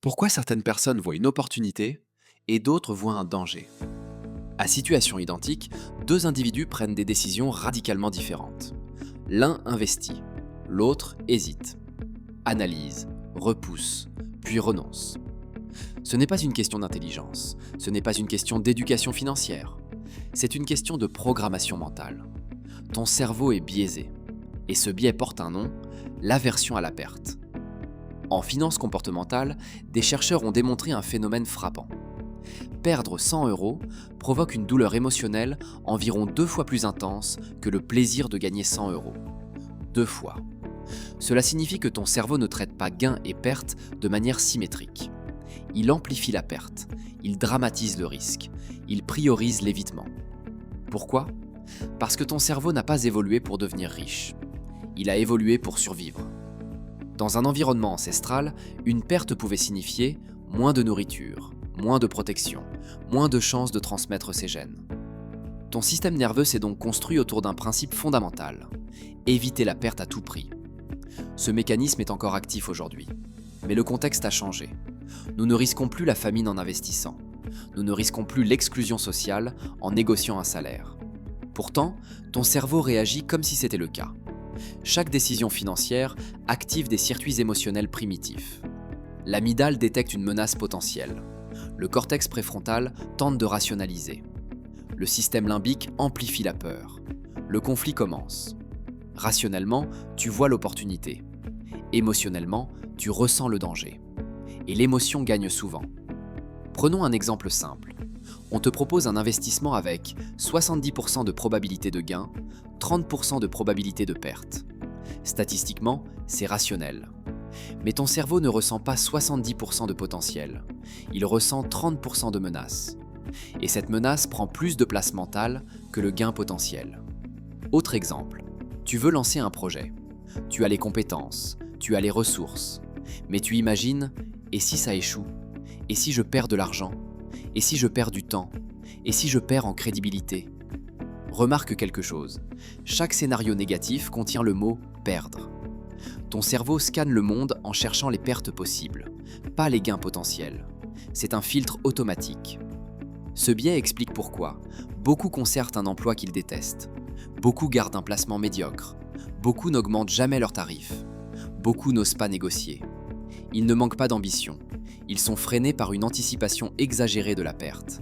Pourquoi certaines personnes voient une opportunité et d'autres voient un danger? À situation identique, deux individus prennent des décisions radicalement différentes. L'un investit, l'autre hésite, analyse, repousse, puis renonce. Ce n'est pas une question d'intelligence, ce n'est pas une question d'éducation financière, c'est une question de programmation mentale. Ton cerveau est biaisé, et ce biais porte un nom, l'aversion à la perte. En finance comportementale, des chercheurs ont démontré un phénomène frappant. Perdre 100 euros provoque une douleur émotionnelle environ 2 fois plus intense que le plaisir de gagner 100 euros. 2 fois. Cela signifie que ton cerveau ne traite pas gain et perte de manière symétrique. Il amplifie la perte, il dramatise le risque, il priorise l'évitement. Pourquoi? Parce que ton cerveau n'a pas évolué pour devenir riche. Il a évolué pour survivre. Dans un environnement ancestral, une perte pouvait signifier moins de nourriture, moins de protection, moins de chances de transmettre ses gènes. Ton système nerveux s'est donc construit autour d'un principe fondamental, éviter la perte à tout prix. Ce mécanisme est encore actif aujourd'hui, mais le contexte a changé. Nous ne risquons plus la famine en investissant. Nous ne risquons plus l'exclusion sociale en négociant un salaire. Pourtant, ton cerveau réagit comme si c'était le cas. Chaque décision financière active des circuits émotionnels primitifs. L'amygdale détecte une menace potentielle. Le cortex préfrontal tente de rationaliser. Le système limbique amplifie la peur. Le conflit commence. Rationnellement, tu vois l'opportunité. Émotionnellement, tu ressens le danger. Et l'émotion gagne souvent. Prenons un exemple simple. On te propose un investissement avec 70% de probabilité de gain, 30% de probabilité de perte. Statistiquement, c'est rationnel. Mais ton cerveau ne ressent pas 70% de potentiel. Il ressent 30% de menace. Et cette menace prend plus de place mentale que le gain potentiel. Autre exemple, tu veux lancer un projet. Tu as les compétences, tu as les ressources. Mais tu imagines, et si ça échoue? Et si je perds de l'argent? Et si je perds du temps? Et si je perds en crédibilité? Remarque quelque chose, chaque scénario négatif contient le mot « perdre ». Ton cerveau scanne le monde en cherchant les pertes possibles, pas les gains potentiels. C'est un filtre automatique. Ce biais explique pourquoi beaucoup conservent un emploi qu'ils détestent, beaucoup gardent un placement médiocre, beaucoup n'augmentent jamais leurs tarifs, beaucoup n'osent pas négocier. Ils ne manquent pas d'ambition, ils sont freinés par une anticipation exagérée de la perte.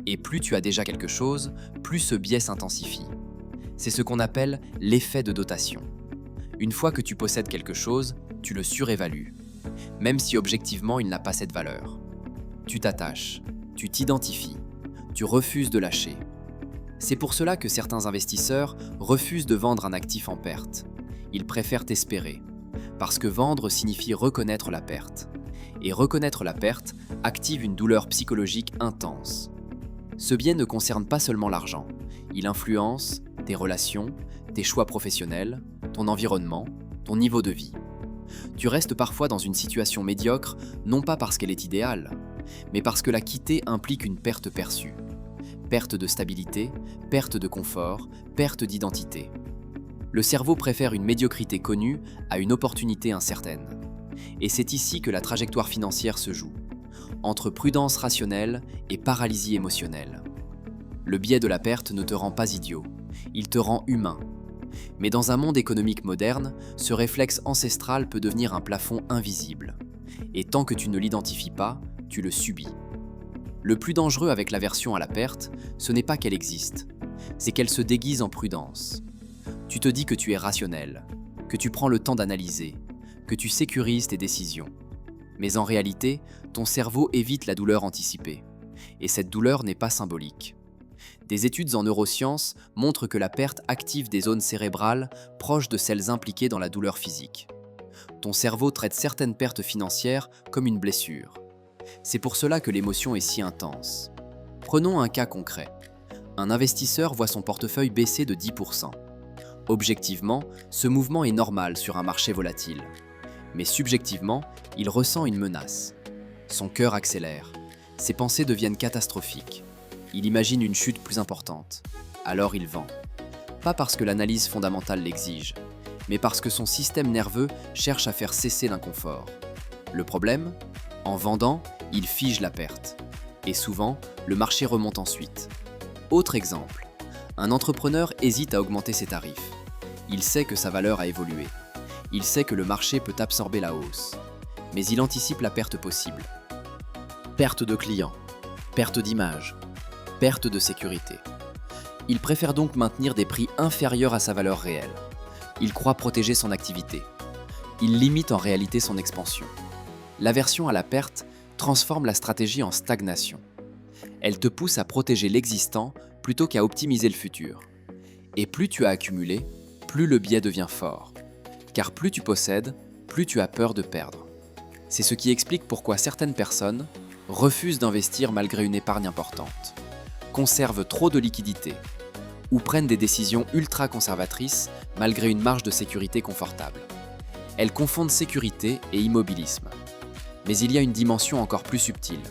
Et plus tu as déjà quelque chose, plus ce biais s'intensifie. C'est ce qu'on appelle l'effet de dotation. Une fois que tu possèdes quelque chose, tu le surévalues, même si objectivement il n'a pas cette valeur. Tu t'attaches, tu t'identifies, tu refuses de lâcher. C'est pour cela que certains investisseurs refusent de vendre un actif en perte. Ils préfèrent espérer, parce que vendre signifie reconnaître la perte. Et reconnaître la perte active une douleur psychologique intense. Ce biais ne concerne pas seulement l'argent, il influence tes relations, tes choix professionnels, ton environnement, ton niveau de vie. Tu restes parfois dans une situation médiocre, non pas parce qu'elle est idéale, mais parce que la quitter implique une perte perçue. Perte de stabilité, perte de confort, perte d'identité. Le cerveau préfère une médiocrité connue à une opportunité incertaine. Et c'est ici que la trajectoire financière se joue, entre prudence rationnelle et paralysie émotionnelle. Le biais de la perte ne te rend pas idiot, il te rend humain. Mais dans un monde économique moderne, ce réflexe ancestral peut devenir un plafond invisible. Et tant que tu ne l'identifies pas, tu le subis. Le plus dangereux avec l'aversion à la perte, ce n'est pas qu'elle existe, c'est qu'elle se déguise en prudence. Tu te dis que tu es rationnel, que tu prends le temps d'analyser, que tu sécurises tes décisions. Mais en réalité, ton cerveau évite la douleur anticipée. Et cette douleur n'est pas symbolique. Des études en neurosciences montrent que la perte active des zones cérébrales proches de celles impliquées dans la douleur physique. Ton cerveau traite certaines pertes financières comme une blessure. C'est pour cela que l'émotion est si intense. Prenons un cas concret. Un investisseur voit son portefeuille baisser de 10%. Objectivement, ce mouvement est normal sur un marché volatile. Mais subjectivement, il ressent une menace. Son cœur accélère. Ses pensées deviennent catastrophiques. Il imagine une chute plus importante. Alors il vend. Pas parce que l'analyse fondamentale l'exige, mais parce que son système nerveux cherche à faire cesser l'inconfort. Le problème? En vendant, il fige la perte. Et souvent, le marché remonte ensuite. Autre exemple, un entrepreneur hésite à augmenter ses tarifs. Il sait que sa valeur a évolué. Il sait que le marché peut absorber la hausse. Mais il anticipe la perte possible. Perte de clients, perte d'image, perte de sécurité. Il préfère donc maintenir des prix inférieurs à sa valeur réelle. Il croit protéger son activité. Il limite en réalité son expansion. L'aversion à la perte transforme la stratégie en stagnation. Elle te pousse à protéger l'existant plutôt qu'à optimiser le futur. Et plus tu as accumulé, plus le biais devient fort. Car plus tu possèdes, plus tu as peur de perdre. C'est ce qui explique pourquoi certaines personnes refusent d'investir malgré une épargne importante, conservent trop de liquidités ou prennent des décisions ultra conservatrices malgré une marge de sécurité confortable. Elles confondent sécurité et immobilisme. Mais il y a une dimension encore plus subtile,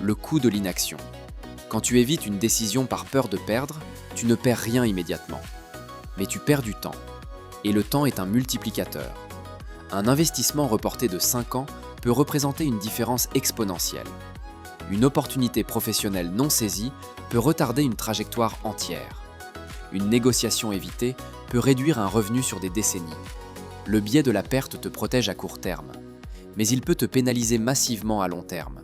le coût de l'inaction. Quand tu évites une décision par peur de perdre, tu ne perds rien immédiatement. Mais tu perds du temps. Et le temps est un multiplicateur. Un investissement reporté de 5 ans peut représenter une différence exponentielle. Une opportunité professionnelle non saisie peut retarder une trajectoire entière. Une négociation évitée peut réduire un revenu sur des décennies. Le biais de la perte te protège à court terme, mais il peut te pénaliser massivement à long terme.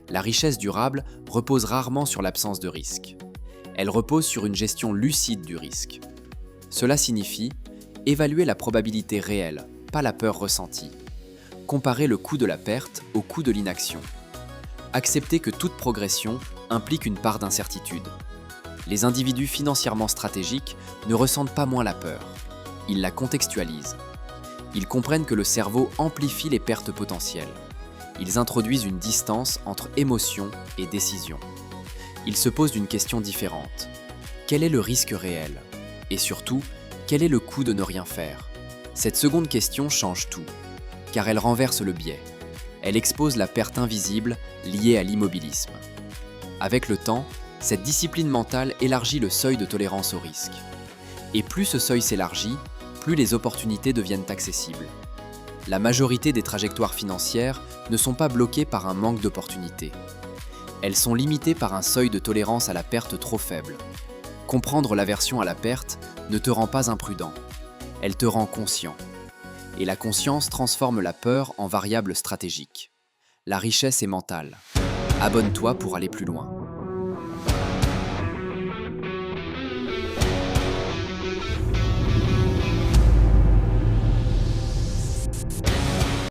La richesse durable repose rarement sur l'absence de risque. Elle repose sur une gestion lucide du risque. Cela signifie évaluer la probabilité réelle, pas la peur ressentie. Comparer le coût de la perte au coût de l'inaction. Accepter que toute progression implique une part d'incertitude. Les individus financièrement stratégiques ne ressentent pas moins la peur. Ils la contextualisent. Ils comprennent que le cerveau amplifie les pertes potentielles. Ils introduisent une distance entre émotion et décision. Ils se posent une question différente. Quel est le risque réel? Et surtout, quel est le coût de ne rien faire? Cette seconde question change tout, car elle renverse le biais. Elle expose la perte invisible liée à l'immobilisme. Avec le temps, cette discipline mentale élargit le seuil de tolérance au risque. Et plus ce seuil s'élargit, plus les opportunités deviennent accessibles. La majorité des trajectoires financières ne sont pas bloquées par un manque d'opportunités. Elles sont limitées par un seuil de tolérance à la perte trop faible. Comprendre l'aversion à la perte ne te rend pas imprudent, elle te rend conscient. Et la conscience transforme la peur en variable stratégique. La richesse est mentale. Abonne-toi pour aller plus loin.